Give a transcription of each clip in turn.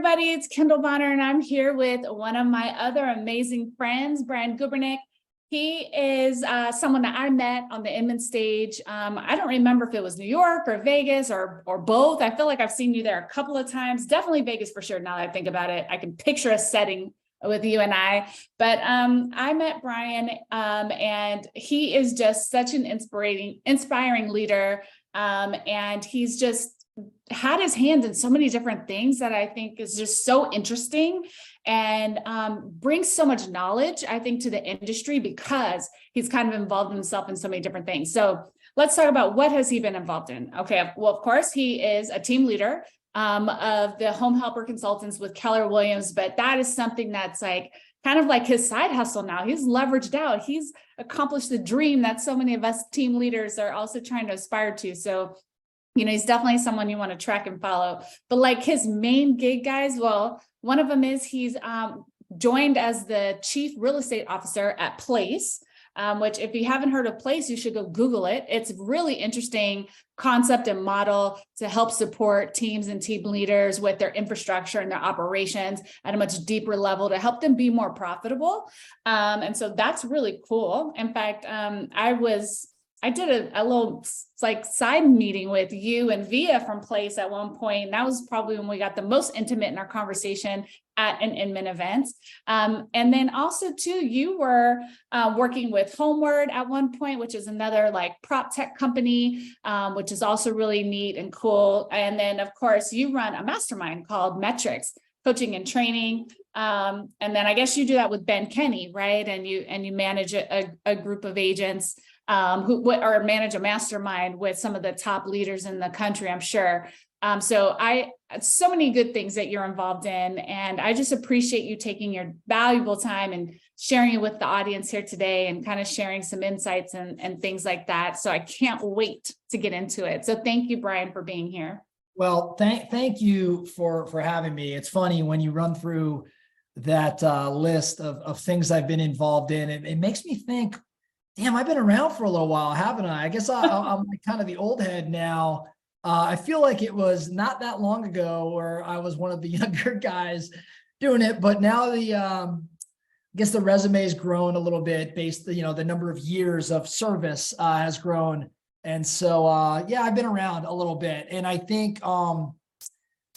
everybody. It's Kendall Bonner, and I'm here with one of my other amazing friends, Brian Gubernick. He is someone that I met on the Inman stage. I don't remember if it was New York or Vegas or both. I feel like I've seen you there a couple of times. Definitely Vegas for sure. Now that I think about it, I can picture a setting with you and I. But I met Brian, and he is just such an inspiring leader, and he's just had his hands in so many different things that I think is just so interesting and brings so much knowledge, I think, to the industry because he's kind of involved himself in so many different things. So let's talk about what has he been involved in. Okay, well, of course, he is a team leader of the Homehelper Consultants with Keller Williams, but that is something that's like kind of like his side hustle now. He's leveraged out. He's accomplished the dream that so many of us team leaders are also trying to aspire to. So he's definitely someone you want to track and follow. But like his main gig, guys, well, one of them is he's joined as the chief real estate officer at Place, which if you haven't heard of Place, you should go Google it. It's a really interesting concept and model to help support teams and team leaders with their infrastructure and their operations at a much deeper level to help them be more profitable. And so that's really cool. In fact, I did a little like side meeting with you and Via from Place at one point. And that was probably when we got the most intimate in our conversation at an Inman event. And then also too, you were working with Homeward at one point, which is another like prop tech company, which is also really neat and cool. And then of course you run a mastermind called Metrics Coaching and Training. And then I guess you do that with Ben Kenny, right? And you manage a group of agents who manage a mastermind with some of the top leaders in the country, I'm sure. So many good things that you're involved in, and I just appreciate you taking your valuable time and sharing it with the audience here today and kind of sharing some insights and things like that. So I can't wait to get into it. So thank you, Brian, for being here. Well, thank you for having me. It's funny when you run through that list of things I've been involved in, it makes me think, damn, I've been around for a little while, haven't I? I guess I'm like kind of the old head now. I feel like it was not that long ago where I was one of the younger guys doing it, but now I guess the resume has grown a little bit based, the number of years of service has grown. And so, yeah, I've been around a little bit. And I think,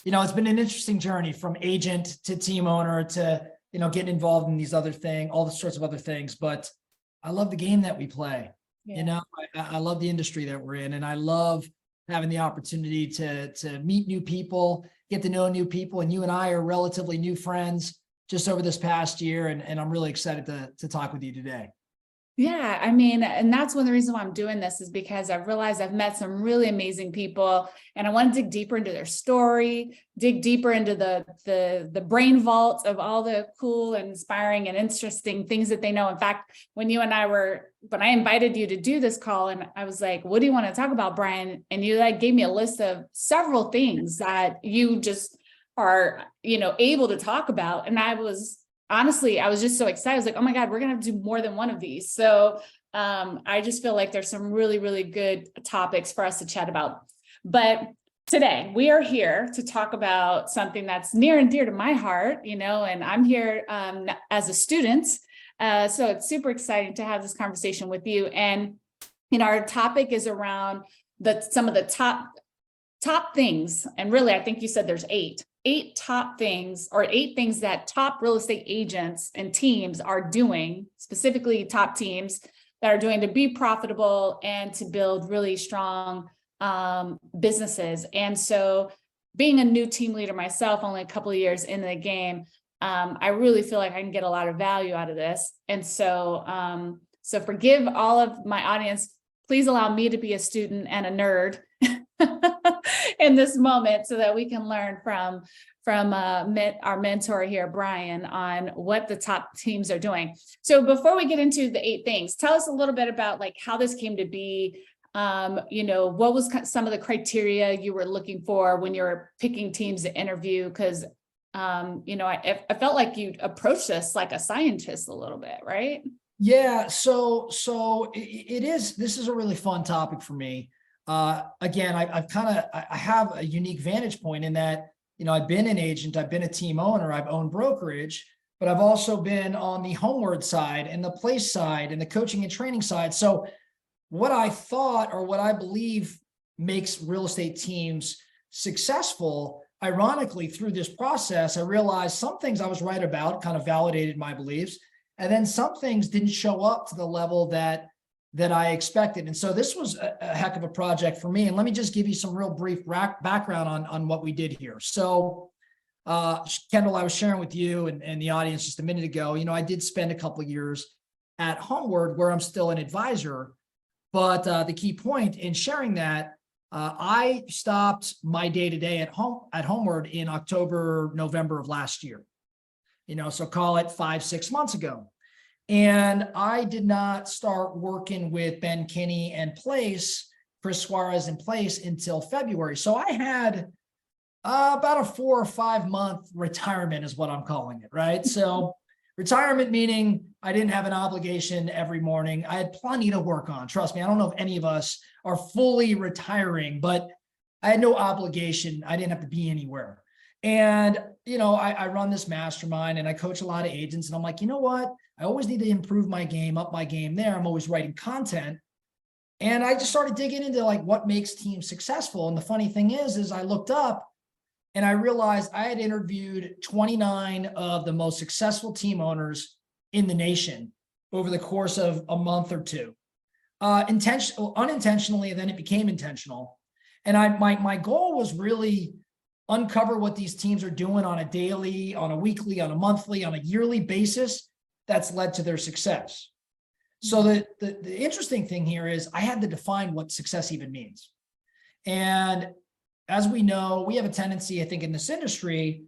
it's been an interesting journey from agent to team owner to, getting involved in these other things, all the sorts of other things. But I love the game that we play. Yeah. I love the industry that we're in, and I love having the opportunity to meet new people, get to know new people. And you and I are relatively new friends just over this past year. And I'm really excited to talk with you today. Yeah, I mean, and that's one of the reasons why I'm doing this is because I've realized I've met some really amazing people, and I want to dig deeper into their story, dig deeper into the brain vault of all the cool and inspiring and interesting things that they know. In fact, when I invited you to do this call, and I was like, what do you want to talk about, Brian? And you like gave me a list of several things that you just are, able to talk about. And honestly, I was just so excited. I was like, oh my God, we're going to have to do more than one of these. So I just feel like there's some really, really good topics for us to chat about. But today we are here to talk about something that's near and dear to my heart, and I'm here as a student. So it's super exciting to have this conversation with you. And, our topic is around some of the top things. And really, I think you said there's eight top things, or 8 things that top real estate agents and teams are doing, specifically top teams that are doing to be profitable and to build really strong businesses. And so being a new team leader myself, only a couple of years into the game, I really feel like I can get a lot of value out of this. And so, forgive all of my audience, please allow me to be a student and a nerd in this moment so that we can learn from our mentor here, Brian, on what the top teams are doing. So before we get into the 8 things, tell us a little bit about like how this came to be. What was some of the criteria you were looking for when you were picking teams to interview? Because, I felt like you approached this like a scientist a little bit, right? Yeah. So this is a really fun topic for me. Again, I have a unique vantage point in that, I've been an agent, I've been a team owner, I've owned brokerage, but I've also been on the Homeward side and the place side and the coaching and training side. So what I thought, or what I believe makes real estate teams successful, ironically, through this process, I realized some things I was right about, kind of validated my beliefs. And then some things didn't show up to the level that I expected. And so this was a heck of a project for me. And let me just give you some real brief background on what we did here. So Kendall, I was sharing with you and the audience just a minute ago, I did spend a couple of years at Homeward, where I'm still an advisor. But the key point in sharing that, I stopped my day-to-day at Homeward in October, November of last year, so call it 5-6 months ago. And I did not start working with Ben Kinney and Chris Suarez in place until February. So I had about a 4 or 5 month retirement is what I'm calling it, right? So retirement meaning I didn't have an obligation every morning. I had plenty to work on. Trust me, I don't know if any of us are fully retiring, but I had no obligation. I didn't have to be anywhere. And, I run this mastermind and I coach a lot of agents, and I'm like, you know what? I always need to improve my game, up my game there. I'm always writing content. And I just started digging into what makes teams successful. And the funny thing is I looked up and I realized I had interviewed 29 of the most successful team owners in the nation over the course of a month or two, unintentionally, and then it became intentional. And my goal was really uncover what these teams are doing on a daily, on a weekly, on a monthly, on a yearly basis that's led to their success. So the interesting thing here is I had to define what success even means. And as we know, we have a tendency, I think, in this industry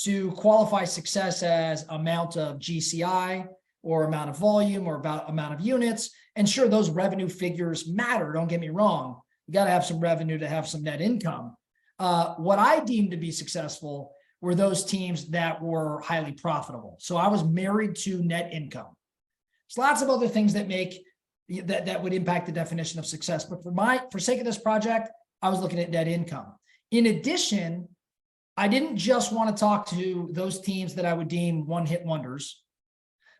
to qualify success as amount of GCI or amount of volume or about amount of units. And sure, those revenue figures matter. Don't get me wrong. You got to have some revenue to have some net income. What I deemed to be successful were those teams that were highly profitable. So I was married to net income. There's lots of other things that that would impact the definition of success. But for sake of this project, I was looking at net income. In addition, I didn't just want to talk to those teams that I would deem one-hit wonders.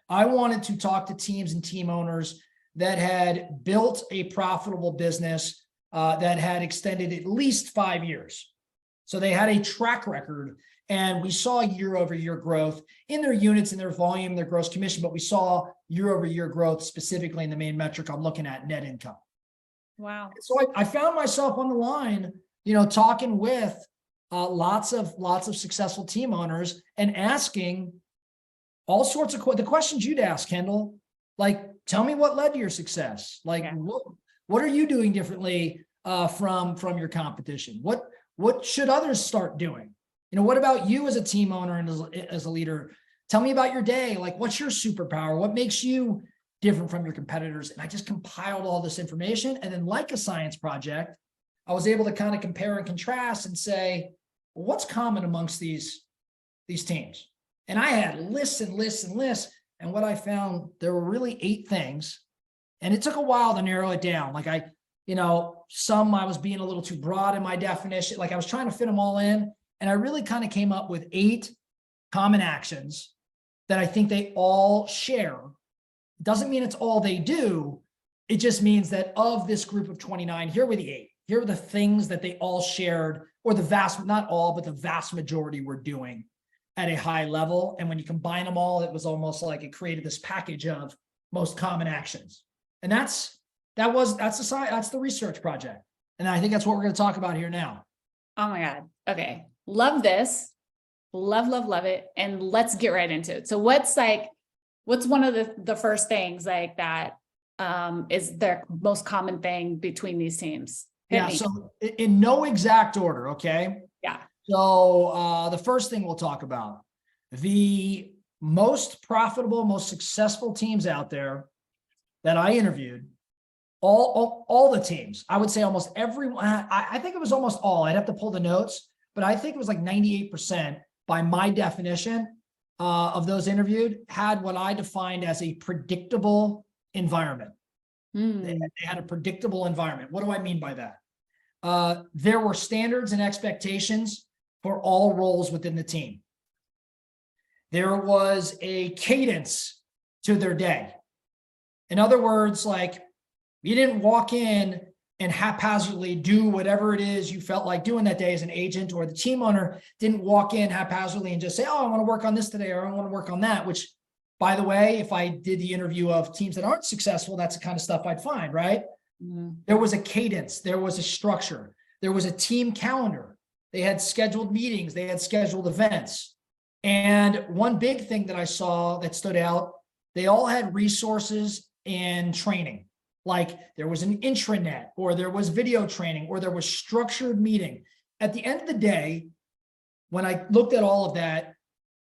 I wanted to talk to teams and team owners that had built a profitable business that had extended at least 5 years. So they had a track record, and we saw year-over-year growth in their units, in their volume, their gross commission, but we saw year-over-year growth specifically in the main metric I'm looking at, net income. Wow. So I found myself on the line, talking with lots of successful team owners and asking all sorts of the questions you'd ask, Kendall. Tell me what led to your success. What are you doing differently from your competition? What should others start doing? What about you as a team owner and as a leader? Tell me about your day. What's your superpower? What makes you different from your competitors? And I just compiled all this information. And then, like a science project, I was able to kind of compare and contrast and say, well, what's common amongst these teams? And I had lists and lists and lists. And what I found, there were really 8 things. And it took a while to narrow it down. Some I was being a little too broad in my definition. I was trying to fit them all in. And I really kind of came up with 8 common actions that I think they all share. Doesn't mean it's all they do. It just means that of this group of 29, here were the 8. Here were the things that they all shared, or not all, but the vast majority were doing at a high level. And when you combine them all, it was almost like it created this package of most common actions. And that's the research project. And I think that's what we're going to talk about here now. Oh my God. Okay. Love this. Love it. And let's get right into it. So what's one of the first things that is their most common thing between these teams? So in no exact order. Okay. Yeah. So the first thing we'll talk about, the most profitable, most successful teams out there that I interviewed, all the teams, I would say almost everyone, I think it was almost all, I'd have to pull the notes, but I think it was 98% by my definition of those interviewed had what I defined as a predictable environment. They had a predictable environment. What do I mean by that? There were standards and expectations for all roles within the team. There was a cadence to their day. In other words, like, you didn't walk in and haphazardly do whatever it is you felt like doing that day as an agent, or the team owner didn't walk in haphazardly and just say, oh, I want to work on this today, or I want to work on that, which, by the way, if I did the interview of teams that aren't successful, that's the kind of stuff I'd find, right? Mm-hmm. There was a cadence, there was a structure, there was a team calendar. They had scheduled meetings, they had scheduled events. And one big thing that I saw that stood out, they all had resources and training. Like, there was an intranet, or there was video training, or there was structured meeting. At the end of the day, when I looked at all of that,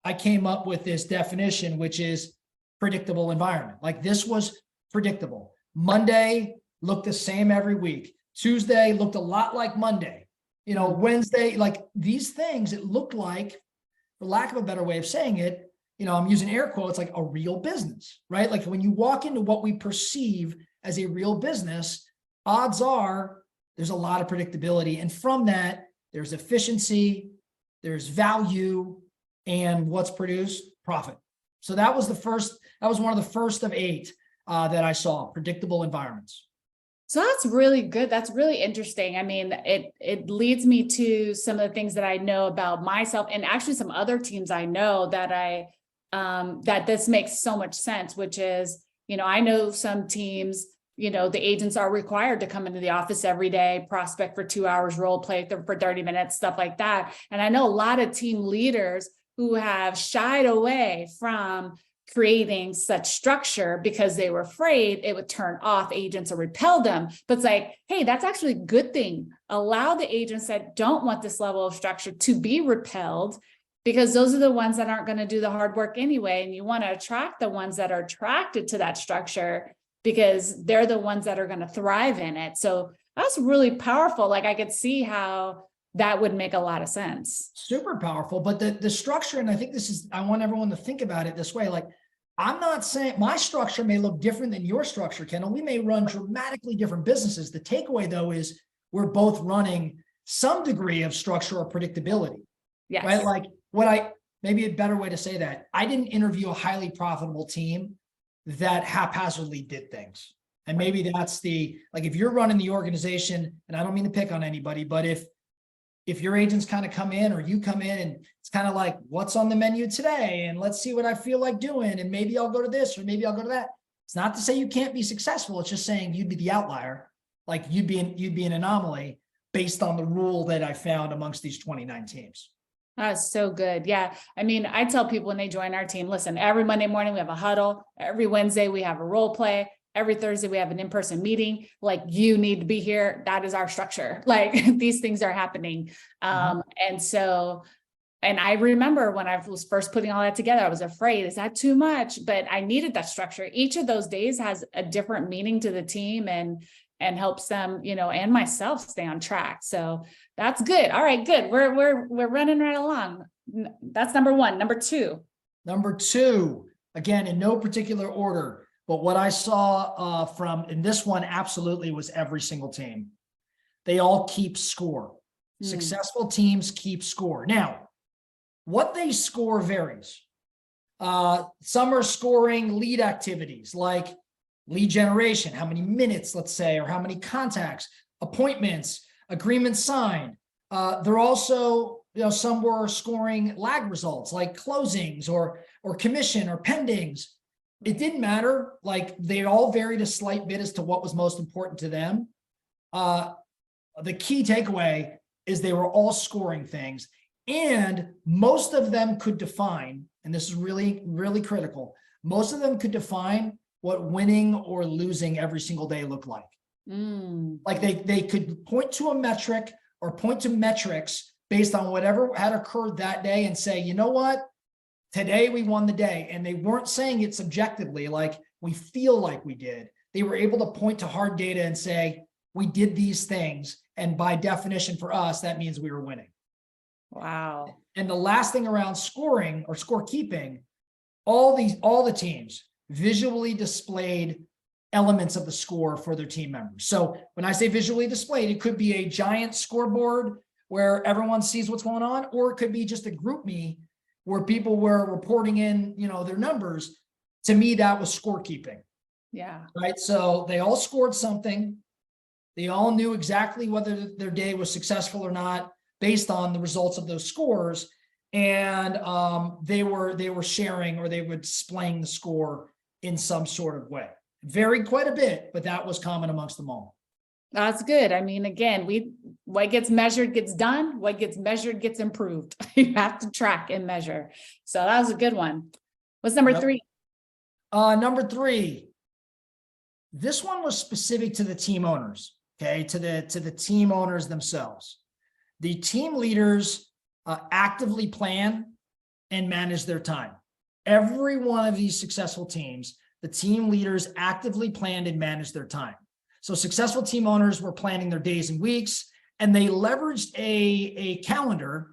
I came up with this definition, which is predictable environment. Like, this was predictable. Monday looked the same every week. Tuesday looked a lot like Monday. You know, Wednesday, like, these things, it looked like, for lack of a better way of saying it, you know, I'm using air quotes, like a real business, right? Like, when you walk into what we perceive as a real business, odds are there's a lot of predictability. And from that, there's efficiency, there's value, and what's produced? Profit. So that was one of the first of 8 that I saw, predictable environments. So that's really good. That's really interesting. I mean, it leads me to some of the things that I know about myself, and actually some other teams I know that that this makes so much sense, which is, you know, I know some teams, you know, the agents are required to come into the office every day, prospect for 2 hours, role play for 30 minutes, stuff like that. And I know a lot of team leaders who have shied away from creating such structure because they were afraid it would turn off agents or repel them. But it's like, hey, that's actually a good thing. Allow the agents that don't want this level of structure to be repelled, because those are the ones that aren't going to do the hard work anyway. And you want to attract the ones that are attracted to that structure, because they're the ones that are going to thrive in it. So that's really powerful. Like, I could see how that would make a lot of sense. Super powerful. But the structure, and I think I want everyone to think about it this way. Like, I'm not saying my structure may look different than your structure, Kendall. We may run dramatically different businesses. The takeaway, though, is we're both running some degree of structure or predictability. Yes. Right? Like, maybe a better way to say that, I didn't interview a highly profitable team that haphazardly did things. And maybe that's like, if you're running the organization, and I don't mean to pick on anybody, but if your agents kind of come in, or you come in, and it's kind of like, what's on the menu today? And let's see what I feel like doing. And maybe I'll go to this, or maybe I'll go to that. It's not to say you can't be successful. It's just saying you'd be the outlier. Like, you'd be an anomaly based on the rule that I found amongst these 29 teams. That's so good. Yeah. I mean, I tell people when they join our team, listen, every Monday morning we have a huddle. Every Wednesday we have a role play. Every Thursday we have an in-person meeting. Like, you need to be here. That is our structure. Like, these things are happening. And I remember when I was first putting all that together, I was afraid, is that too much? But I needed that structure. Each of those days has a different meaning to the team, and helps them, you know, and myself stay on track. So that's good. All right, good. We're running right along. That's number 1. Number 2. Number 2, again, in no particular order, but what I saw in this one absolutely was every single team. They all keep score. Successful teams keep score. Now, what they score varies. Some are scoring lead activities like lead generation, how many minutes, let's say, or how many contacts, appointments, agreements signed. They're also, you know, some were scoring lag results like closings or commission or pendings. It didn't matter. Like, they all varied a slight bit as to what was most important to them. The key takeaway is they were all scoring things, and most of them could define, and this is really, really critical, most of them could define what winning or losing every single day looked like. Like, they could point to a metric or point to metrics based on whatever had occurred that day and say, you know what, today we won the day. And they weren't saying it subjectively, like, we feel like we did. They were able to point to hard data and say, we did these things. And by definition for us, that means we were winning. Wow. And the last thing around scoring or scorekeeping, all the teams visually displayed elements of the score for their team members. So when I say visually displayed, it could be a giant scoreboard where everyone sees what's going on, or it could be just a group me where people were reporting in, their numbers. To me, that was scorekeeping. Yeah. Right. So they all scored something. They all knew exactly whether their day was successful or not based on the results of those scores. And they were sharing, or they were displaying the score in some sort of way. Varied quite a bit, but that was common amongst them all. That's good. I mean, again, what gets measured gets done. What gets measured gets improved. You have to track and measure. So that was a good one. What's number three? Number three. This one was specific to the team owners. Okay, to the team owners themselves. The team leaders actively plan and manage their time. Every one of these successful teams, the team leaders actively planned and managed their time. So successful team owners were planning their days and weeks, and they leveraged a calendar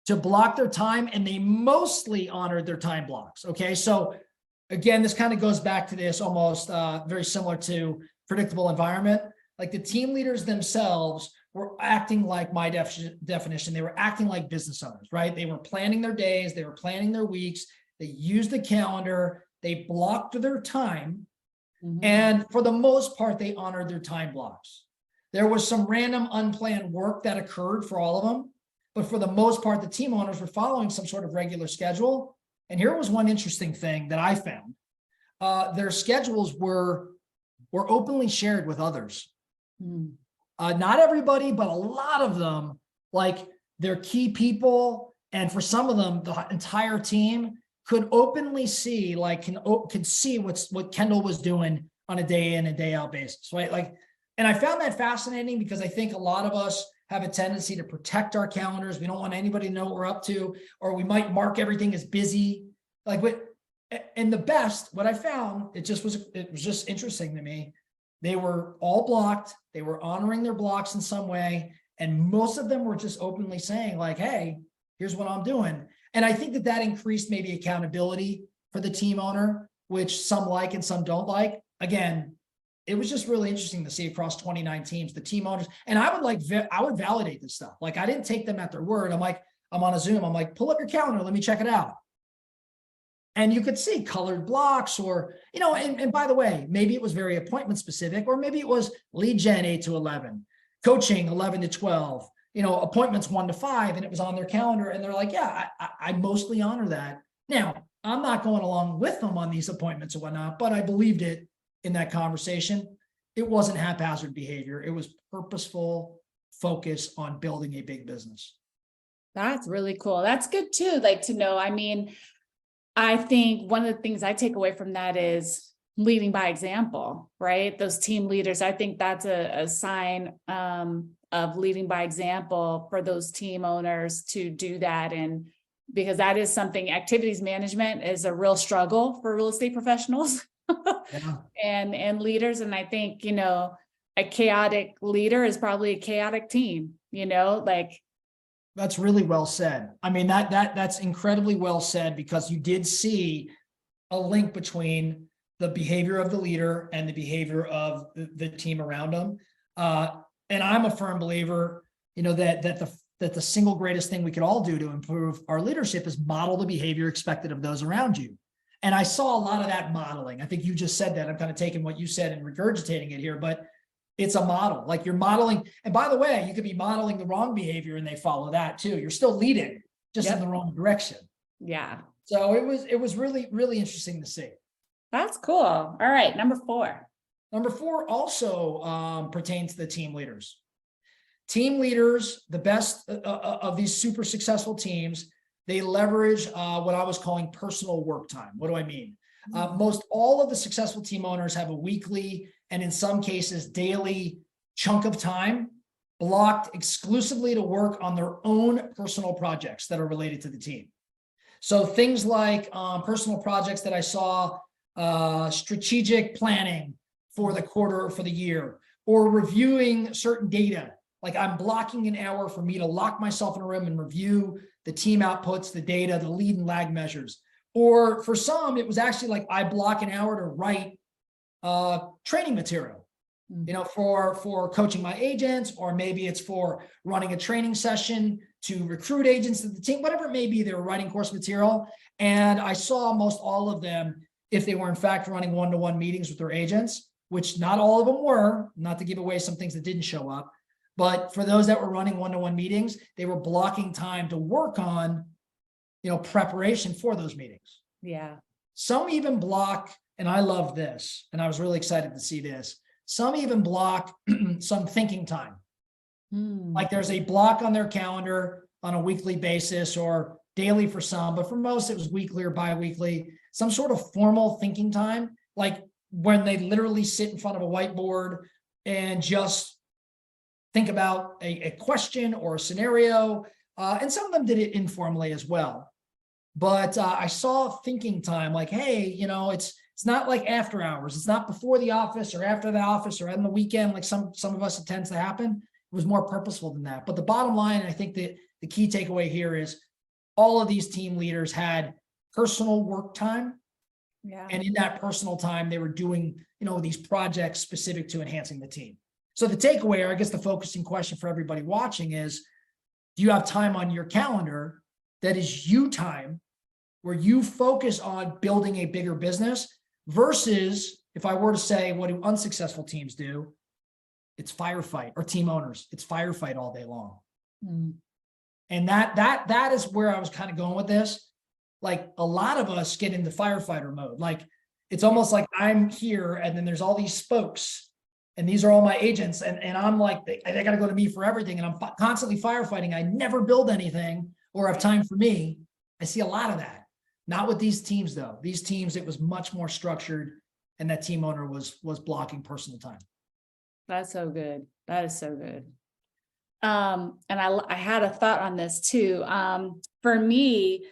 to block their time, and they mostly honored their time blocks. Okay, so again, this kind of goes back to this almost very similar to predictable environment. Like the team leaders themselves were acting like my definition. They were acting like business owners, right? They were planning their days. They were planning their weeks. They used the calendar. They blocked their time. Mm-hmm. And for the most part, they honored their time blocks. There was some random unplanned work that occurred for all of them. But for the most part, the team owners were following some sort of regular schedule. And here was one interesting thing that I found. Their schedules were openly shared with others. Not everybody, but a lot of them, like their key people, and for some of them, the entire team could openly see, like can see what Kendall was doing on a day in and day out basis, right? Like, and I found that fascinating because I think a lot of us have a tendency to protect our calendars. We don't want anybody to know what we're up to, or we might mark everything as busy. And the best, what I found, it was just interesting to me. They were all blocked. They were honoring their blocks in some way. And most of them were just openly saying like, hey, here's what I'm doing. And I think that increased maybe accountability for the team owner, which some like and some don't like. Again, it was just really interesting to see across 29 teams, the team owners. And I would validate this stuff. Like I didn't take them at their word. I'm on a Zoom. I'm like, pull up your calendar. Let me check it out. And you could see colored blocks or, and by the way, maybe it was very appointment specific, or maybe it was lead gen 8 to 11, coaching 11 to 12, appointments 1 to 5, and it was on their calendar. And they're like, yeah, I mostly honor that. Now, I'm not going along with them on these appointments or whatnot, but I believed it in that conversation. It wasn't haphazard behavior. It was purposeful focus on building a big business. That's really cool. That's good too. Like to know, I think one of the things I take away from that is leading by example, right? Those team leaders, I think that's a sign of leading by example for those team owners to do that. And because that is something, activities management is a real struggle for real estate professionals yeah. and leaders. And I think, a chaotic leader is probably a chaotic team, That's really well said. I mean, that's incredibly well said, because you did see a link between the behavior of the leader and the behavior of the team around them. And I'm a firm believer, that the single greatest thing we could all do to improve our leadership is model the behavior expected of those around you. And I saw a lot of that modeling. I think you just said that. I'm kind of taking what you said and regurgitating it here, but it's a model. Like you're modeling. And by the way, you could be modeling the wrong behavior and they follow that too. You're still leading, just in the wrong direction. Yeah. So it was really, really interesting to see. That's cool. All right. Number 4. Number 4 also pertains to the team leaders. Team leaders, the best of these super successful teams, they leverage what I was calling personal work time. What do I mean? Most all of the successful team owners have a weekly and in some cases daily chunk of time blocked exclusively to work on their own personal projects that are related to the team. So things like personal projects that I saw, strategic planning for the quarter or for the year, or reviewing certain data. Like I'm blocking an hour for me to lock myself in a room and review the team outputs, the data, the lead and lag measures. Or for some, it was actually like I block an hour to write training material. you know, for coaching my agents, or maybe it's for running a training session to recruit agents to the team, whatever it may be, they were writing course material. And I saw most all of them, if they were in fact running one-to-one meetings with their agents, which not all of them were, not to give away some things that didn't show up, but for those that were running one-to-one meetings, they were blocking time to work on, you know, preparation for those meetings. Yeah. Some even block, and I love this, and I was really excited to see this. Some even block some thinking time. Like there's a block on their calendar on a weekly basis or daily for some, but for most it was weekly or bi-weekly, some sort of formal thinking time, like when they literally sit in front of a whiteboard and just think about a question or a scenario. And some of them did it informally as well. But I saw thinking time like, hey, you know, it's not like after hours. It's not before the office or after the office or on the weekend, like some of us, it tends to happen. It was more purposeful than that. But the bottom line, I think that the key takeaway here is all of these team leaders had personal work time. Yeah. And in that personal time, they were doing, you know, these projects specific to enhancing the team. So the takeaway, or I guess the focusing question for everybody watching is, do you have time on your calendar that is you time, where you focus on building a bigger business, versus if I were to say, what do unsuccessful teams do? It's firefight, or team owners. It's firefight all day long. And that is where I was kind of going with this. Like a lot of us get into firefighter mode. Like it's almost like I'm here and then there's all these spokes and these are all my agents. And I'm like, they got to go to me for everything. And I'm constantly firefighting. I never build anything or have time for me. I see a lot of that. Not with these teams though. These teams, it was much more structured, and that team owner was blocking personal time. That's so good. That is so good. And I had a thought on this too. For me,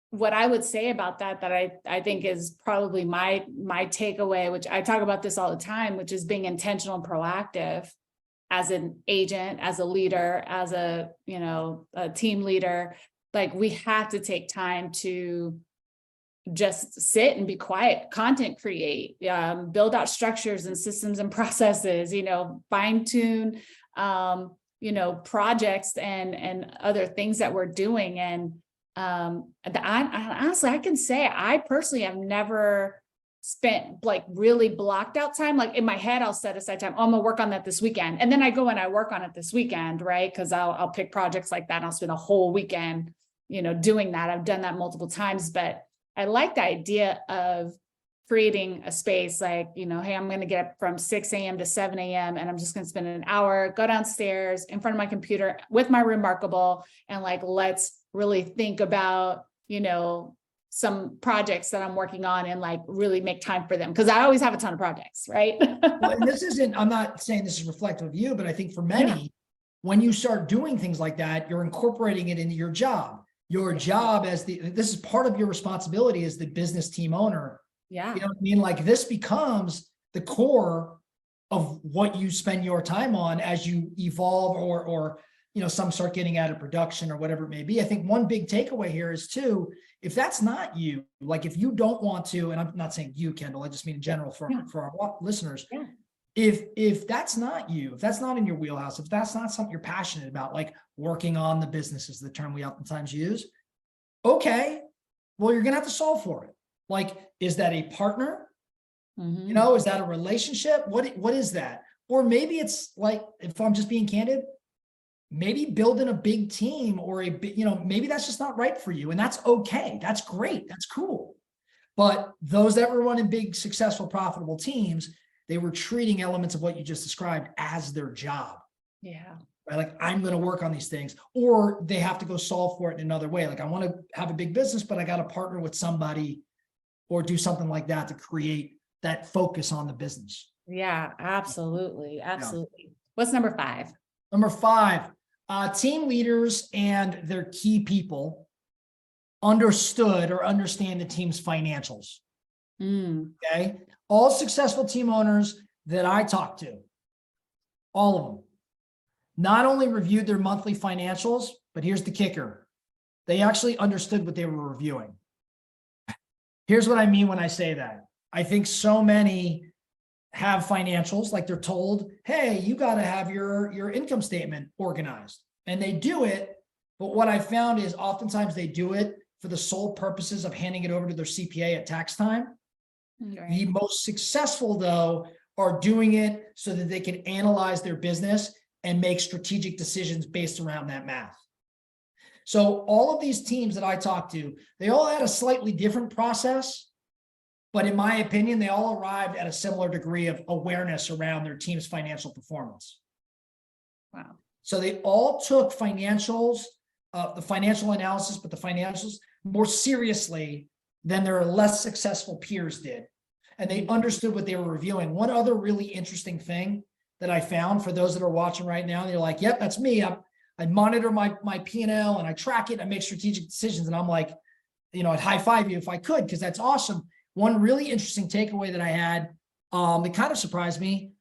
what I would say about that I think is probably my takeaway, which I talk about this all the time, which is being intentional and proactive as an agent, as a leader, as a team leader. Like we have to take time to just sit and be quiet, content create, build out structures and systems and processes, fine tune, projects and other things that we're doing. And honestly, I can say I personally have never spent like really blocked out time. Like in my head, I'll set aside time. Oh, I'm gonna work on that this weekend. And then I go and I work on it this weekend, right? Because I'll pick projects like that. And I'll spend a whole weekend, doing that. I've done that multiple times, but I like the idea of creating a space like, hey, I'm going to get up from 6 a.m. to 7 a.m. and I'm just going to spend an hour, go downstairs in front of my computer with my Remarkable, and like, let's really think about, some projects that I'm working on and like really make time for them. Cause I always have a ton of projects, right? Well, and I'm not saying this is reflective of you, but I think for many, when you start doing things like that, you're incorporating it into your job. Your job this is part of your responsibility as the business team owner. Yeah. You know what I mean? Like this becomes the core of what you spend your time on as you evolve or some start getting out of production or whatever it may be. I think one big takeaway here is too, if that's not you, like if you don't want to, and I'm not saying you, Kendall, I just mean in general for our listeners. Yeah. If that's not you, if that's not in your wheelhouse, if that's not something you're passionate about, like working on the business is the term we oftentimes use. Okay, well, you're going to have to solve for it. Like, is that a partner? Mm-hmm. Is that a relationship? What is that? Or maybe it's like, if I'm just being candid, maybe building a big team or maybe that's just not right for you. And that's okay. That's great. That's cool. But those that were running big, successful, profitable teams, they were treating elements of what you just described as their job. Yeah. Right? Like, I'm going to work on these things, or they have to go solve for it in another way. Like, I want to have a big business, but I got to partner with somebody or do something like that to create that focus on the business. Yeah, absolutely. Absolutely. Yeah. What's number 5? Number 5, team leaders and their key people understood or understand the team's financials. Okay. All successful team owners that I talk to, all of them, not only reviewed their monthly financials, but here's the kicker. They actually understood what they were reviewing. Here's what I mean when I say that. I think so many have financials, like they're told, hey, you got to have your income statement organized, and they do it. But what I found is oftentimes they do it for the sole purposes of handing it over to their CPA at tax time. Right. The most successful, though, are doing it so that they can analyze their business and make strategic decisions based around that math. So all of these teams that I talked to, they all had a slightly different process, but in my opinion, they all arrived at a similar degree of awareness around their team's financial performance. Wow. So they all took financials, the financial analysis, but the financials more seriously than their less successful peers did. And they understood what they were reviewing. One other really interesting thing that I found for those that are watching right now, they're like, yep, that's me. I monitor my P&L and I track it. I make strategic decisions. And I'm like, I'd high five you if I could, because that's awesome. One really interesting takeaway that I had, that kind of surprised me,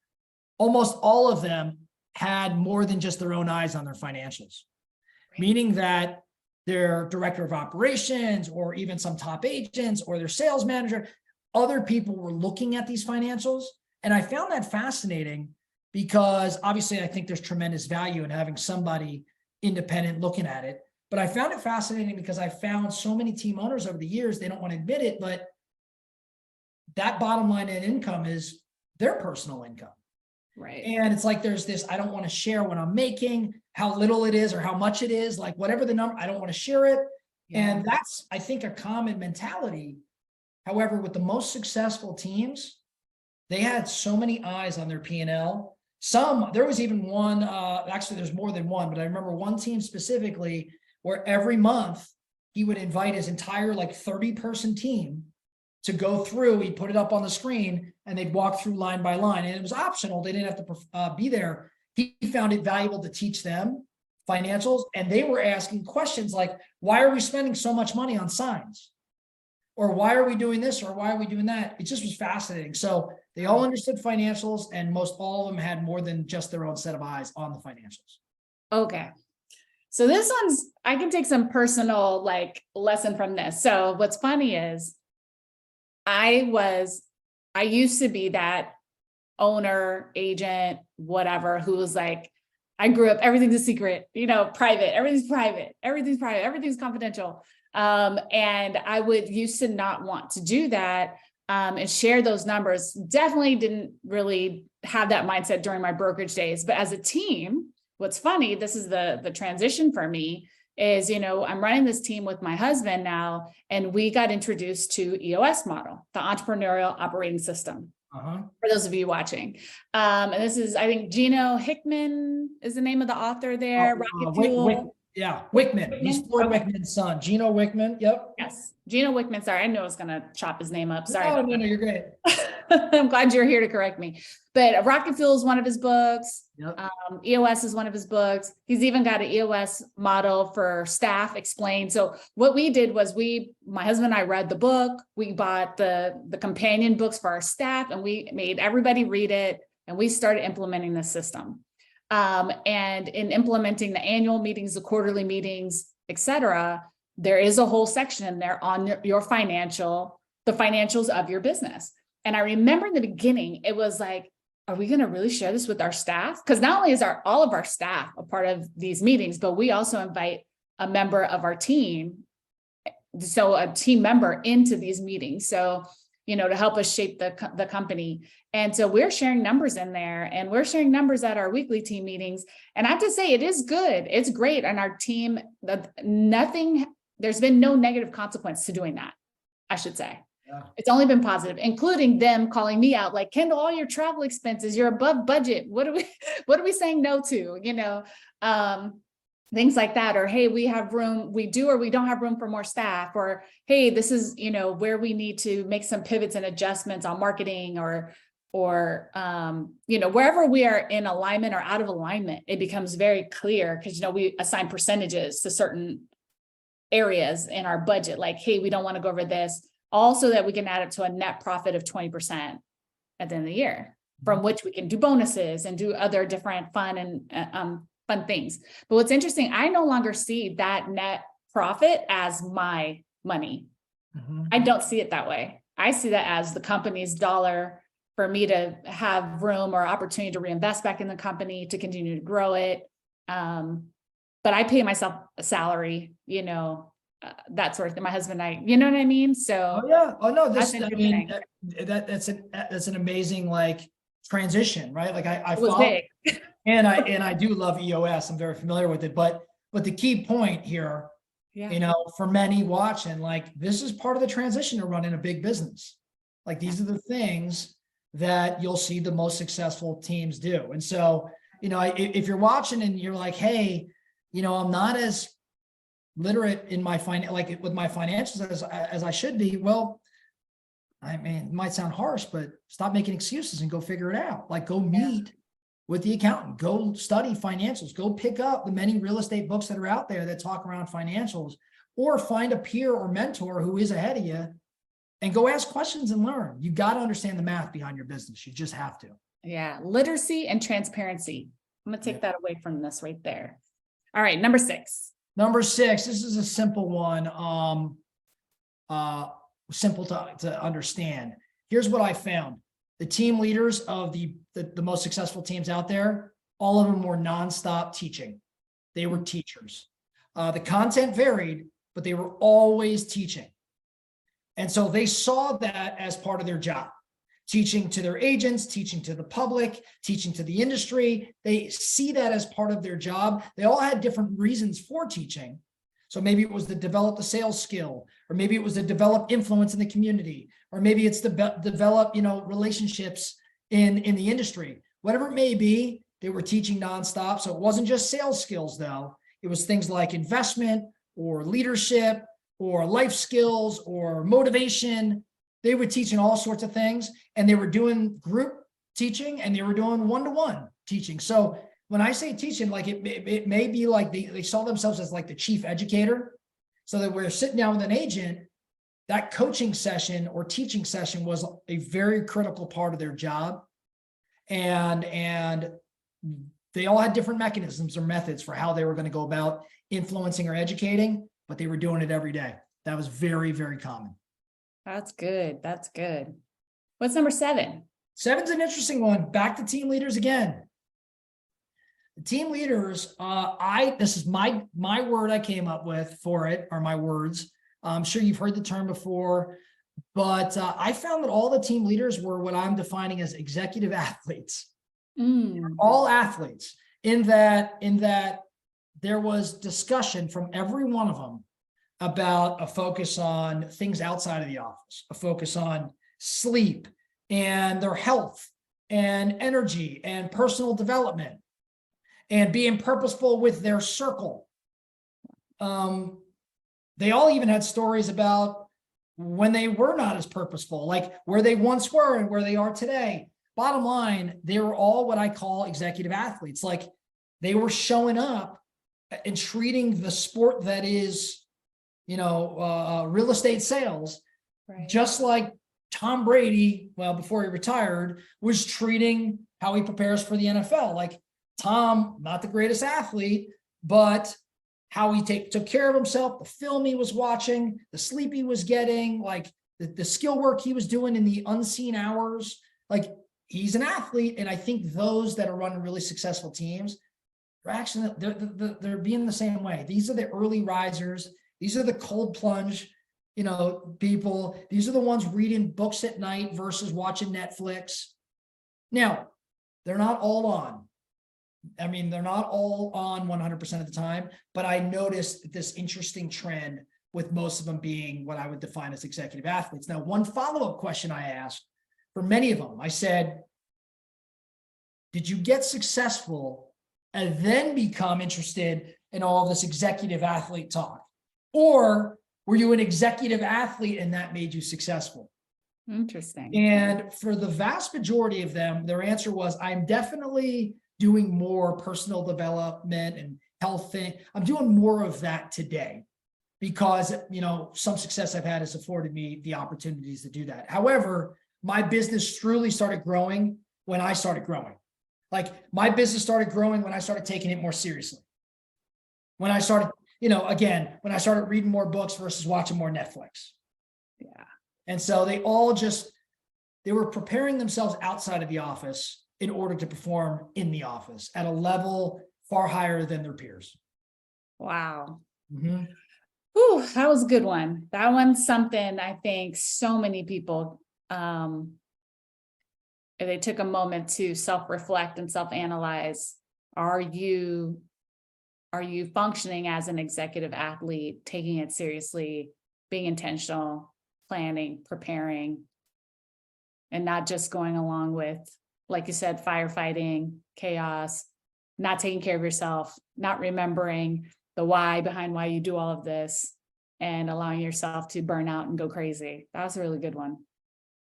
almost all of them had more than just their own eyes on their financials, meaning that their director of operations or even some top agents or their sales manager, other people were looking at these financials. And I found that fascinating because obviously I think there's tremendous value in having somebody independent looking at it. But I found it fascinating because I found so many team owners over the years, they don't want to admit it, but that bottom line net income is their personal income. Right. And it's like, there's this, I don't want to share what I'm making, how little it is or how much it is, like whatever the number, I don't want to share it. Yeah. And that's, I think, a common mentality. However, with the most successful teams, they had so many eyes on their P&L. There was even one, actually there's more than one, but I remember one team specifically where every month he would invite his entire 30-person team to go through. He'd put it up on the screen and they'd walk through line by line, and it was optional. They didn't have to be there. He found it valuable to teach them financials, and they were asking questions like, why are we spending so much money on signs? Or why are we doing this? Or why are we doing that? It just was fascinating. So they all understood financials, and most all of them had more than just their own set of eyes on the financials. Okay. So this one's, I can take some personal lesson from this. So what's funny is I used to be that owner, agent, whatever, who was like, I grew up, everything's a secret, private, everything's confidential. And I used to not want to do that, and share those numbers. Definitely didn't really have that mindset during my brokerage days, but as a team, what's funny, this is the transition for me is, I'm running this team with my husband now, and we got introduced to EOS model, the Entrepreneurial Operating System. For those of you watching. And this is, I think, Gino Hickman is the name of the author there. Wickman. He's Floyd Wickman's son. Gino Wickman. Yep. Yes. Gino Wickman. Sorry, I knew I was going to chop his name up. Sorry. No, you're great. I'm glad you're here to correct me. But Rocket Fuel is one of his books. Yep. EOS is one of his books. He's even got an EOS model for staff explained. So what we did was my husband and I read the book. We bought the companion books for our staff, and we made everybody read it, and we started implementing the system. And in implementing the annual meetings, the quarterly meetings, etc., there is a whole section in there on the financials of your business. And I remember in the beginning, it was like, are we going to really share this with our staff? Because not only is all of our staff a part of these meetings, but we also invite a member of our team, so a team member into these meetings. So, to help us shape the company. And so we're sharing numbers in there, and we're sharing numbers at our weekly team meetings. And I have to say, it is good. It's great. And our team, there's been no negative consequence to doing that, I should say. Yeah. It's only been positive, including them calling me out like, Kendall, all your travel expenses, you're above budget. What are we saying no to? Things like that, or, hey, we have room, we do, or we don't have room for more staff, or, hey, this is, where we need to make some pivots and adjustments on marketing, or, wherever we are in alignment or out of alignment, it becomes very clear because, we assign percentages to certain areas in our budget. Like, hey, we don't want to go over this, also that we can add it to a net profit of 20% at the end of the year, from which we can do bonuses and do other different fun and, fun things. But what's interesting, I no longer see that net profit as my money. I don't see it that way. I see that as the company's dollar for me to have room or opportunity to reinvest back in the company to continue to grow it. But I pay myself a salary, that sort of thing. My husband and I, you know what I mean? So Oh yeah. Oh no, that's I mean, interesting. that's an amazing like transition, right? Like I It was follow, big. and I do love EOS. I'm very familiar with it, but the key point here, Yeah. for many watching, like this is part of the transition to running a big business. Like these are the things that you'll see the most successful teams do. And so, if you're watching and you're like, hey, I'm not as literate in my like with my financials as I should be. Well, I mean, it might sound harsh, but stop making excuses and go figure it out. Like go meet with the accountant, go study financials, go pick up the many real estate books that are out there that talk around financials, or find a peer or mentor who is ahead of you and go ask questions and learn. You got to understand the math behind your business. You just have to. Yeah. Literacy and transparency. I'm going to take that away from this right there. All right. Number 6. Number 6, this is a simple one. Simple to understand. Here's what I found. The team leaders of the most successful teams out there, all of them were nonstop teaching. They were teachers. The content varied, but they were always teaching. And so they saw that as part of their job. Teaching to their agents, teaching to the public, teaching to the industry. They see that as part of their job. They all had different reasons for teaching. So maybe it was to develop the sales skill, or maybe it was to develop influence in the community, or maybe it's to develop, relationships in the industry. Whatever it may be, they were teaching nonstop. So it wasn't just sales skills though. It was things like investment or leadership or life skills or motivation. They were teaching all sorts of things, and they were doing group teaching and they were doing one-to-one teaching. So when I say teaching, like it may be like they saw themselves as like the chief educator. So that we're sitting down with an agent, that coaching session or teaching session was a very critical part of their job. And they all had different mechanisms or methods for how they were going to go about influencing or educating, but they were doing it every day. That was very, very common. That's good. That's good. What's number 7? 7's an interesting one. Back to team leaders again. The team leaders, this is my word I came up with for it, or my words. I'm sure you've heard the term before, but I found that all the team leaders were what I'm defining as executive athletes. All athletes, in that there was discussion from every one of them about a focus on things outside of the office, a focus on sleep and their health and energy and personal development and being purposeful with their circle. They all even had stories about when they were not as purposeful, like where they once were and where they are today. Bottom line, they were all what I call executive athletes. Like they were showing up and treating the sport that is, real estate sales, right, just like Tom Brady, before he retired, was treating how he prepares for the NFL. Like Tom, not the greatest athlete, but how he took care of himself, the film he was watching, the sleep he was getting, like the skill work he was doing in the unseen hours. Like he's an athlete. And I think those that are running really successful teams, they're being the same way. These are the early risers. These are the cold plunge, people. These are the ones reading books at night versus watching Netflix. Now, they're not all on. I mean, they're not all on 100% of the time, but I noticed this interesting trend with most of them being what I would define as executive athletes. Now, one follow-up question I asked for many of them, I said, did you get successful and then become interested in all this executive athlete talk? Or were you an executive athlete and that made you successful? Interesting. And for the vast majority of them, their answer was, I'm definitely doing more personal development and health thing. I'm doing more of that today because, some success I've had has afforded me the opportunities to do that. However, my business truly started growing when I started growing. Like my business started growing when I started taking it more seriously. When I started, when I started reading more books versus watching more Netflix. Yeah. And so they all just They were preparing themselves outside of the office in order to perform in the office at a level far higher than their peers. Wow. Mhm. Ooh, that was a good one. That one's something I think so many people, if they took a moment to self-reflect and self-analyze, are you functioning as an executive athlete, taking it seriously, being intentional, planning, preparing, and not just going along with, like you said, firefighting, chaos, not taking care of yourself, not remembering the why behind why you do all of this, and allowing yourself to burn out and go crazy. That was a really good one.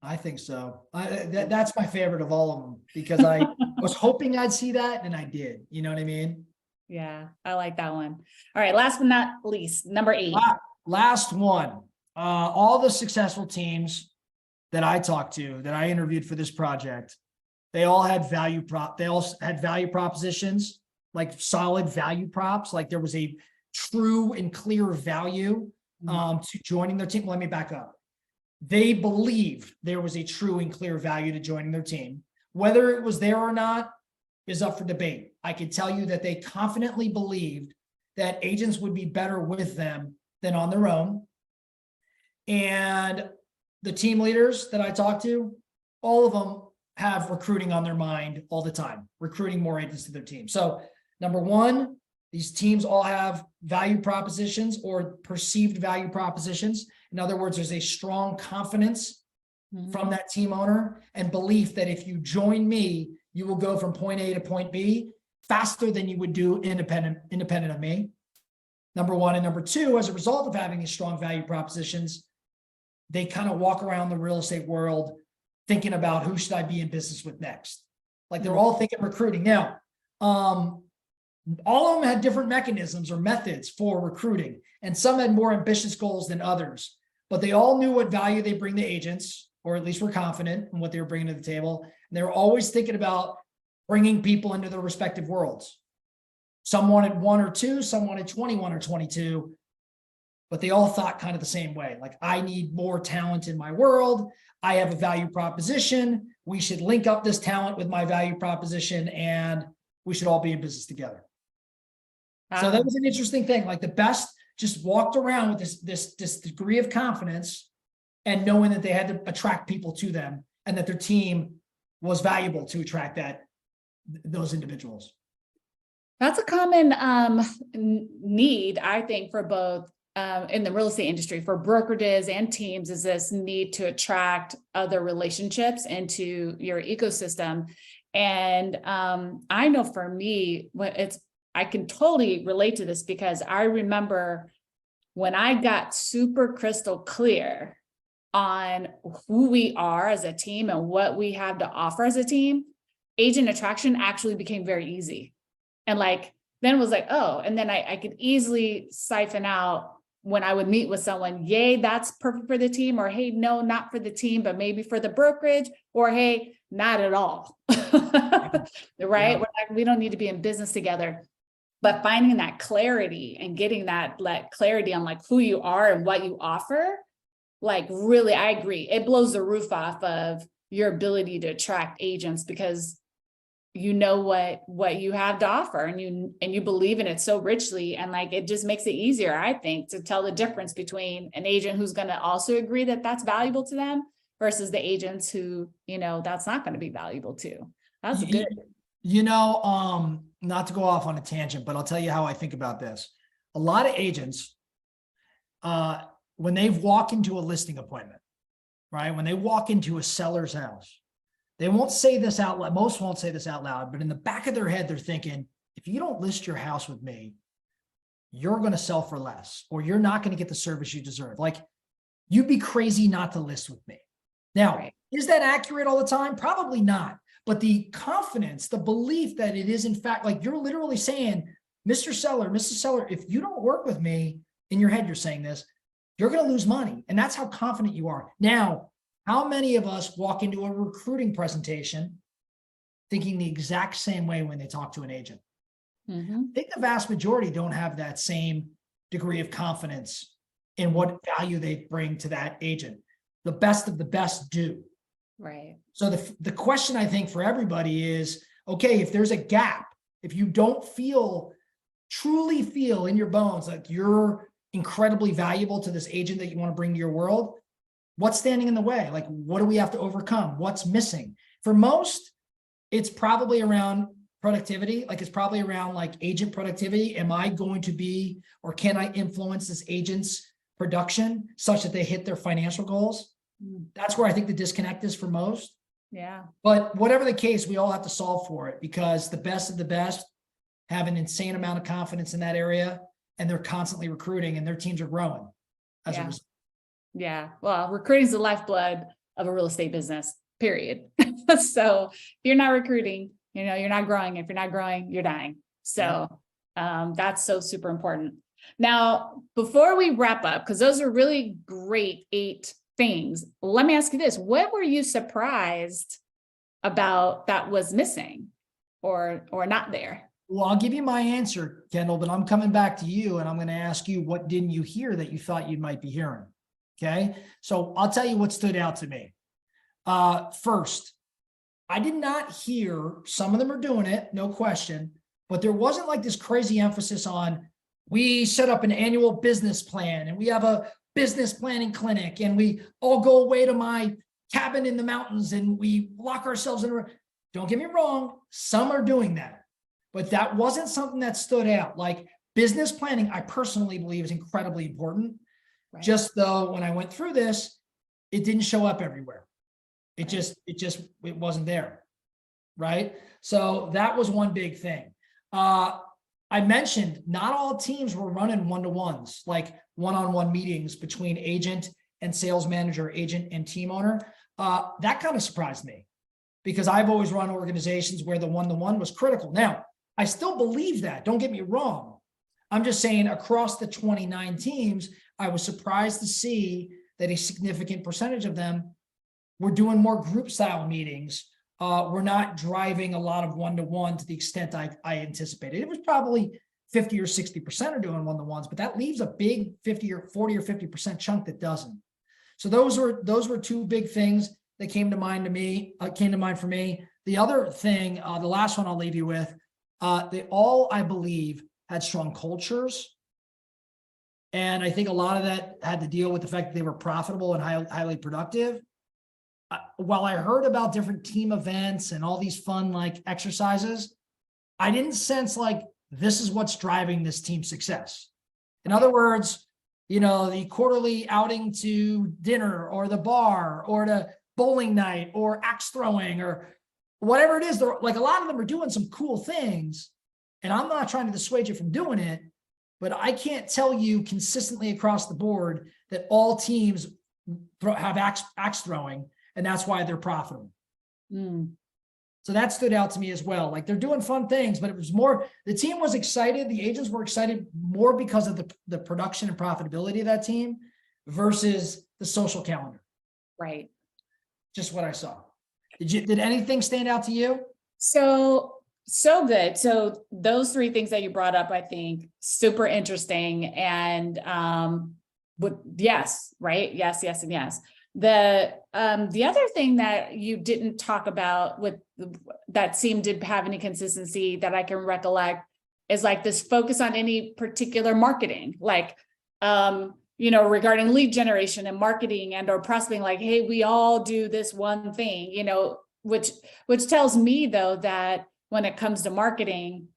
I think so. That's my favorite of all of them because I was hoping I'd see that and I did. You know what I mean? Yeah, I like that one. All right, last but not least, number 8. Last one. All the successful teams that I talked to, that I interviewed for this project, they all had value propositions, like solid value props. Like there was a true and clear value to joining their team. Let me back up. They believed there was a true and clear value to joining their team. Whether it was there or not is up for debate. I can tell you that they confidently believed that agents would be better with them than on their own. And the team leaders that I talked to, all of them have recruiting on their mind all the time, recruiting more agents to their team. So number one, these teams all have value propositions or perceived value propositions. In other words, there's a strong confidence from that team owner and belief that if you join me, you will go from point A to point B faster than you would do independent of me. Number one. And number two, as a result of having these strong value propositions, they kind of walk around the real estate world thinking about who should I be in business with next. Like they're all thinking recruiting. Now, all of them had different mechanisms or methods for recruiting, and some had more ambitious goals than others, but they all knew what value they bring to agents, or at least were confident in what they were bringing to the table. And they were always thinking about bringing people into their respective worlds. Some wanted 1 or 2, some wanted 21 or 22, but they all thought kind of the same way. Like, I need more talent in my world. I have a value proposition. We should link up this talent with my value proposition, and we should all be in business together. So that was an interesting thing. Like the best just walked around with this degree of confidence and knowing that they had to attract people to them and that their team was valuable to attract those individuals. That's a common need, I think, for both in the real estate industry, for brokerages and teams, is this need to attract other relationships into your ecosystem. And I know for me, I can totally relate to this because I remember when I got super crystal clear on who we are as a team and what we have to offer as a team, agent attraction actually became very easy. And then it was like, oh, and then I could easily siphon out when I would meet with someone, yay, that's perfect for the team, or hey, no, not for the team, but maybe for the brokerage, or hey, not at all. Right? Yeah. We don't need to be in business together. But finding that clarity and getting that clarity on who you are and what you offer, really, I agree. It blows the roof off of your ability to attract agents because you know what you have to offer and you believe in it so richly, and it just makes it easier, I think, to tell the difference between an agent who's going to also agree that that's valuable to them versus the agents who, that's not going to be valuable to. That's good. Not to go off on a tangent, but I'll tell you how I think about this. A lot of agents, when they walk into a listing appointment, right? When they walk into a seller's house, they won't say this out loud. Most won't say this out loud, but in the back of their head, they're thinking, if you don't list your house with me, you're going to sell for less, or you're not going to get the service you deserve. You'd be crazy not to list with me. Now, right. Is that accurate all the time? Probably not. But the confidence, the belief that it is in fact, you're literally saying, Mr. Seller, Mrs. Seller, if you don't work with me, in your head, you're saying this, you're going to lose money. And that's how confident you are. Now, how many of us walk into a recruiting presentation thinking the exact same way when they talk to an agent? I think the vast majority don't have that same degree of confidence in what value they bring to that agent. The best of the best do. Right. So the question I think for everybody is, okay, if there's a gap, if you don't truly feel in your bones like you're incredibly valuable to this agent that you want to bring to your world, what's standing in the way? Like, what do we have to overcome? What's missing? For most, it's probably around productivity. Like, it's probably around like agent productivity. Am I going to be, or can I influence this agent's production such that they hit their financial goals? That's where I think the disconnect is for most. Yeah. But whatever the case, we all have to solve for it, because the best of the best have an insane amount of confidence in that area, and they're constantly recruiting, and their teams are growing as a result. Yeah. Well, recruiting is the lifeblood of a real estate business, period. So if you're not recruiting, you're not growing. If you're not growing, you're dying. So that's so super important. Now, before we wrap up, because those are really great 8 things, let me ask you this. What were you surprised about that was missing or not there? Well, I'll give you my answer, Kendall, but I'm coming back to you, and I'm going to ask you, what didn't you hear that you thought you might be hearing? Okay. So I'll tell you what stood out to me. First, I did not hear, some of them are doing it, no question, but there wasn't like this crazy emphasis on, we set up an annual business plan and we have a business planning clinic and we all go away to my cabin in the mountains and we lock ourselves in a room. Don't get me wrong, some are doing that, but that wasn't something that stood out. Like, business planning, I personally believe, is incredibly important. Right. Just though, when I went through this, it didn't show up everywhere. It wasn't there. Right. So that was one big thing. I mentioned not all teams were running one-to-ones, like one-on-one meetings between agent and sales manager, agent and team owner. That kind of surprised me, because I've always run organizations where the one-to-one was critical. Now, I still believe that. Don't get me wrong. I'm just saying, across the 29 teams, I was surprised to see that a significant percentage of them were doing more group style meetings. We're not driving a lot of one-to-one to the extent I anticipated. It was probably 50 or 60% are doing one-to-ones, but that leaves a big 50 or 40 or 50% chunk that doesn't. So those were 2 big things that came to mind for me. The other thing, the last one I'll leave you with, they all, I believe, had strong cultures. And I think a lot of that had to deal with the fact that they were profitable and highly productive. While I heard about different team events and all these fun like exercises, I didn't sense like this is what's driving this team's success. In other words, the quarterly outing to dinner or the bar or the bowling night or axe throwing or whatever it is, like, a lot of them are doing some cool things. And I'm not trying to dissuade you from doing it, but I can't tell you consistently across the board that all teams have axe throwing, and that's why they're profitable. So that stood out to me as well. Like, they're doing fun things, but it was more, the team was excited. The agents were excited more because of the production and profitability of that team versus the social calendar. Right. Just what I saw. Did anything stand out to you? So good. So those 3 things that you brought up, I think, super interesting. And yes, right? Yes, and yes. The other thing that you didn't talk about that seemed to have any consistency that I can recollect is like this focus on any particular marketing, like, regarding lead generation and marketing and or prospecting, like, hey, we all do this one thing, which tells me though that when it comes to marketing,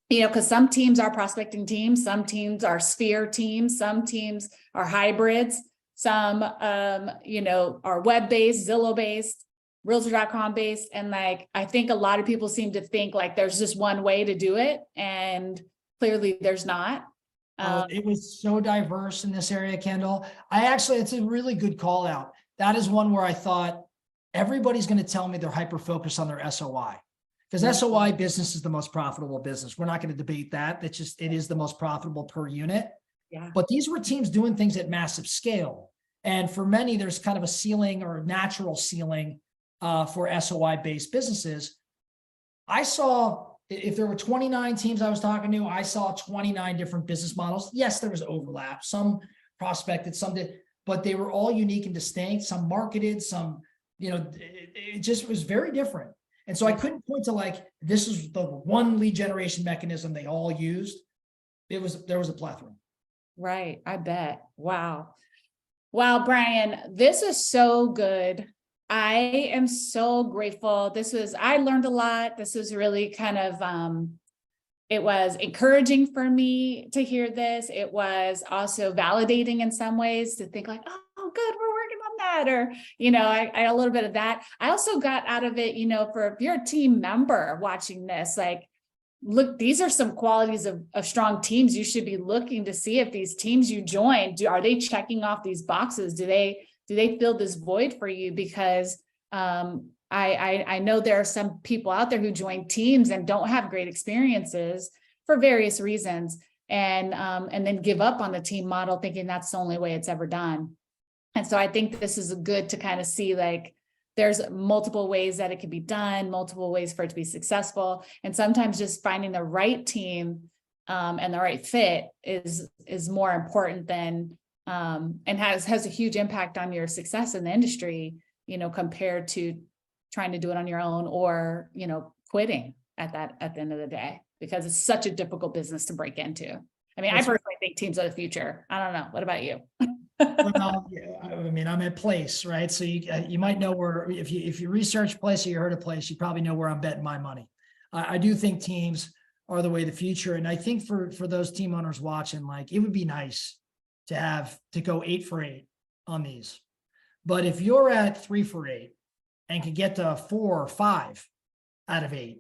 because some teams are prospecting teams, some teams are sphere teams, some teams are hybrids. Some, are web-based, Zillow-based, Realtor.com based. And like, I think a lot of people seem to think like there's just one way to do it. And clearly there's not. It was so diverse in this area, Kendall. It's a really good call out. That is one where I thought everybody's going to tell me they're hyper-focused on their SOI. Because SOI business is the most profitable business. We're not going to debate that. It is the most profitable per unit. Yeah. But these were teams doing things at massive scale. And for many, there's kind of a ceiling or a natural ceiling for SOI-based businesses. I saw, if there were 29 teams I was talking to, I saw 29 different business models. Yes, there was overlap. Some prospected, some did, but they were all unique and distinct. Some marketed, some it just was very different. And so I couldn't point to like, this is the one lead generation mechanism they all used. There was a plethora. Right. I bet. Wow. Wow, Brian, this is so good. I am so grateful. I learned a lot. This was really kind of, it was encouraging for me to hear this. It was also validating in some ways to think like, oh, good, we're working on that. Or, I a little bit of that. I also got out of it, if you're a team member watching this, like, look, these are some qualities of strong teams. You should be looking to see if these teams you join, are they checking off these boxes? Do they fill this void for you? Because I know there are some people out there who join teams and don't have great experiences for various reasons, and then give up on the team model thinking that's the only way it's ever done. And so I think this is good to kind of see like, there's multiple ways that it can be done, multiple ways for it to be successful. And sometimes just finding the right team and the right fit is more important than and has a huge impact on your success in the industry, compared to trying to do it on your own or, quitting at the end of the day, because it's such a difficult business to break into. I mean, I personally think teams are the future. I don't know. What about you? Well, yeah, I mean, I'm at Place, right? So you might know where, if you research Place or you heard of Place, you probably know where I'm betting my money. I do think teams are the way of the future. And I think for those team owners watching, like, it would be nice to go 8 for 8 on these. But if you're at 3 for 8 and can get to 4 or 5 out of 8,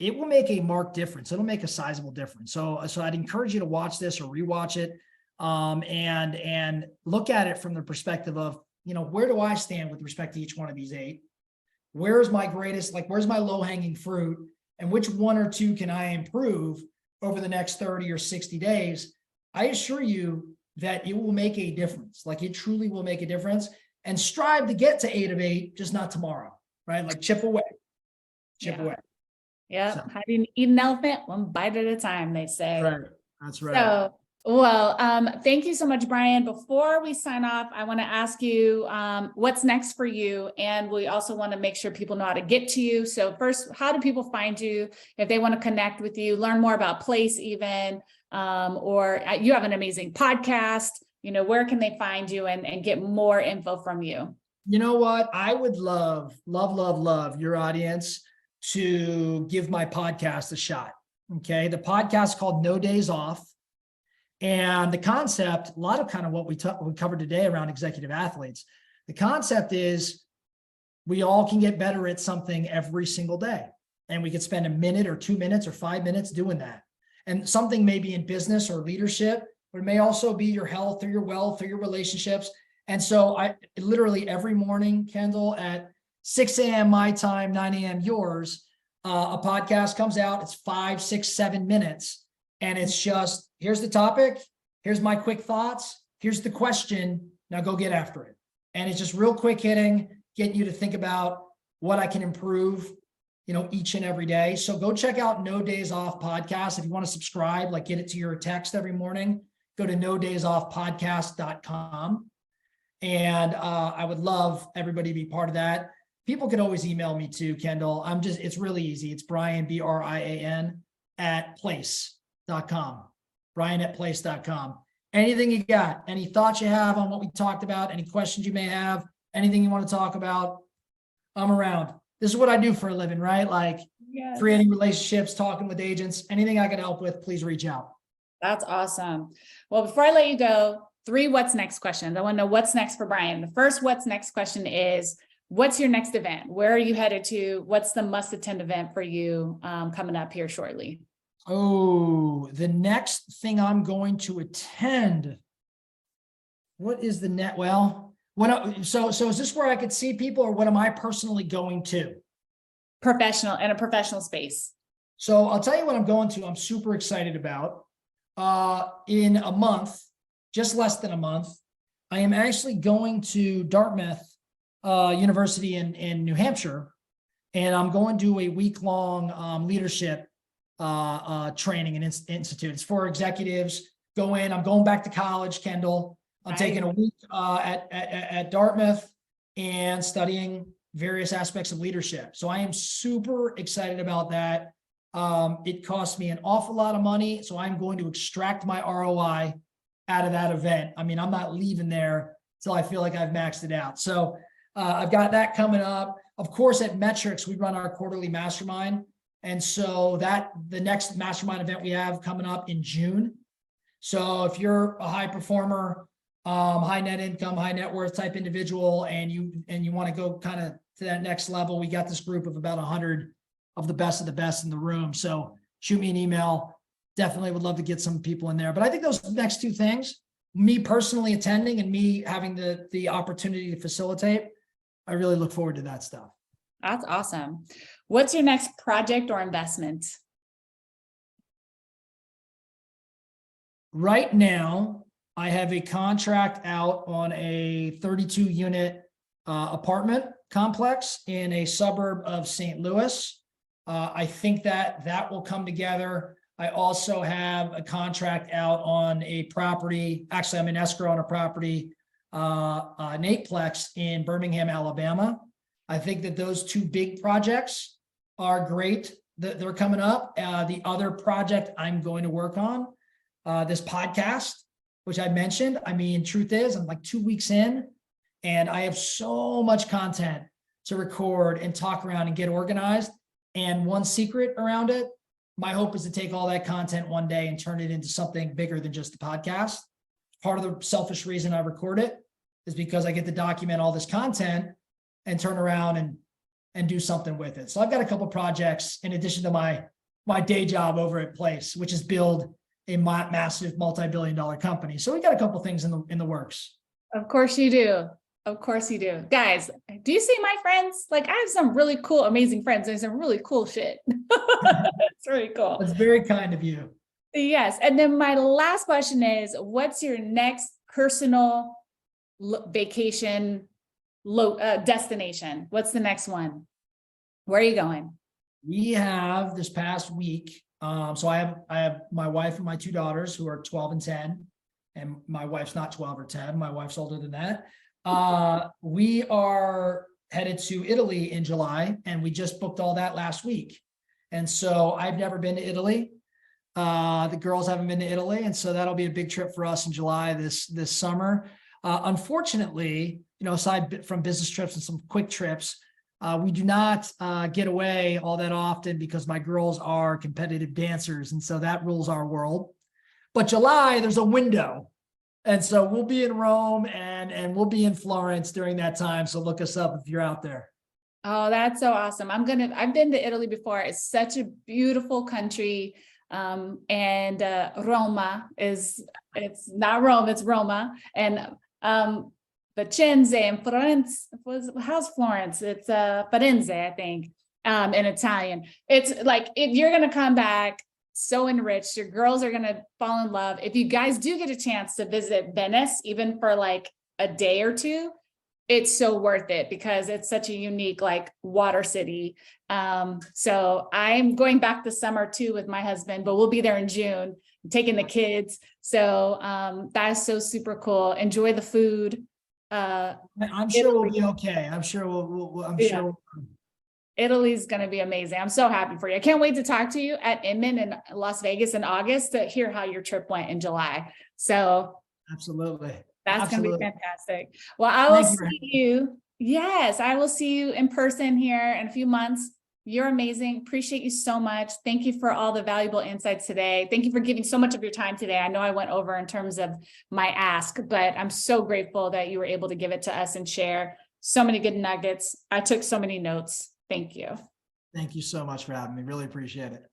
it will make a marked difference. It'll make a sizable difference. So I'd encourage you to watch this or rewatch it. And look at it from the perspective of, where do I stand with respect to each one of these 8? Where's my low hanging fruit, and which 1 or 2 can I improve over the next 30 or 60 days? I assure you that it will make a difference. Like, it truly will make a difference, and strive to get to 8 of 8, just not tomorrow, right? Like, chip away. Yeah. So, how do you eat an elephant? One bite at a time, they say. Right. That's right. So, well, thank you so much, Brian. Before we sign off, I want to ask you what's next for you. And we also want to make sure people know how to get to you. So first, how do people find you if they want to connect with you, learn more about Place even, or you have an amazing podcast, where can they find you and get more info from you? You know what? I would love your audience to give my podcast a shot. Okay. The podcast is called No Days Off. And the concept, a lot of kind of what we covered today around executive athletes, the concept is we all can get better at something every single day. And we could spend a minute or 2 minutes or 5 minutes doing that. And something may be in business or leadership, but it may also be your health or your wealth or your relationships. And so I literally every morning, Kendall, at 6 a.m. my time, 9 a.m. yours, a podcast comes out. It's 5, 6, 7 minutes. And it's just, here's the topic, here's my quick thoughts, here's the question, now go get after it. And it's just real quick hitting, getting you to think about what I can improve, each and every day. So go check out No Days Off podcast. If you want to subscribe, like get it to your text every morning, go to nodaysoffpodcast.com. And I would love everybody to be part of that. People can always email me too, Kendall. It's really easy. It's Brian, Brian, @place.com. Brian@place.com. Anything you got, any thoughts you have on what we talked about, any questions you may have, anything you want to talk about, I'm around. This is what I do for a living, right? Like creating relationships, talking with agents, anything I can help with, please reach out. That's awesome. Well, before I let you go, 3 what's next questions. I want to know what's next for Brian. The first what's next question is, what's your next event? Where are you headed to? What's the must attend event for you coming up here shortly? Oh, the next thing I'm going to attend. What is the net? Well, so is this where I could see people, or what am I personally going to? In a professional space. So I'll tell you what I'm going to. I'm super excited about. In a month, just less than a month, I am actually going to Dartmouth University in New Hampshire, and I'm going to a week-long leadership training and institute. It's for executives. I'm going back to college, Kendall. I'm taking a week at Dartmouth, and studying various aspects of leadership. So I am super excited about that. It cost me an awful lot of money, so I'm going to extract my ROI out of that event. I mean, I'm not leaving there till I feel like I've maxed it out. So I've got that coming up. Of course, at Metrics, we run our quarterly mastermind. And so the next mastermind event we have coming up in June. So if you're a high performer, high net income, high net worth type individual, and you want to go kind of to that next level, we got this group of about 100 of the best in the room. So shoot me an email. Definitely would love to get some people in there. But I think those next two things, me personally attending and me having the opportunity to facilitate, I really look forward to that stuff. That's awesome. What's your next project or investment? Right now, I have a contract out on a 32 unit apartment complex in a suburb of St. Louis. I think that will come together. I also have a contract out on a property. Actually, I'm in escrow on a property, an eightplex in Birmingham, Alabama. I think that those two big projects are great. They're coming up. The other project I'm going to work on, this podcast, which I mentioned. I mean, truth is, I'm like 2 weeks in, and I have so much content to record and talk around and get organized. And one secret around it, my hope is to take all that content one day and turn it into something bigger than just a podcast. Part of the selfish reason I record it is because I get to document all this content and turn around and do something with it. So I've got a couple projects in addition to my day job over at Place, which is build a massive multi-billion-dollar company. So we got a couple things in the works. Of course you do. Of course you do. Guys, do you see my friends? Like, I have some really cool, amazing friends. There's some really cool shit. It's really cool. That's very kind of you. Yes. And then my last question is, what's your next personal vacation destination? What's the next one? Where are you going? We have this past week. So I have my wife and my two daughters who are 12 and 10, and my wife's not 12 or 10. My wife's older than that. We are headed to Italy in July, and we just booked all that last week. And so I've never been to Italy. The girls haven't been to Italy. And so that'll be a big trip for us in July this summer. Unfortunately, aside from business trips and some quick trips, we do not get away all that often because my girls are competitive dancers. And so that rules our world. But July, there's a window. And so we'll be in Rome and we'll be in Florence during that time. So look us up if you're out there. Oh, that's so awesome. I've been to Italy before. It's such a beautiful country. And Roma it's not Rome, it's Roma. And Vicenza and Florence, how's Florence? It's Firenze, I think, in Italian. It's like, if you're going to come back so enriched, your girls are going to fall in love. If you guys do get a chance to visit Venice, even for like a day or two, it's so worth it because it's such a unique, like, water city. So I'm going back this summer too with my husband, but we'll be there in June, taking the kids. So that is so super cool. Enjoy the food. I'm sure we'll be okay. I'm sure we'll. Italy's going to be amazing. I'm so happy for you. I can't wait to talk to you at Inman in Las Vegas in August to hear how your trip went in July. So absolutely. That's going to be fantastic. Well, I will see you. Yes, I will see you in person here in a few months. You're amazing. Appreciate you so much. Thank you for all the valuable insights today. Thank you for giving so much of your time today. I know I went over in terms of my ask, but I'm so grateful that you were able to give it to us and share so many good nuggets. I took so many notes. Thank you. Thank you so much for having me. Really appreciate it.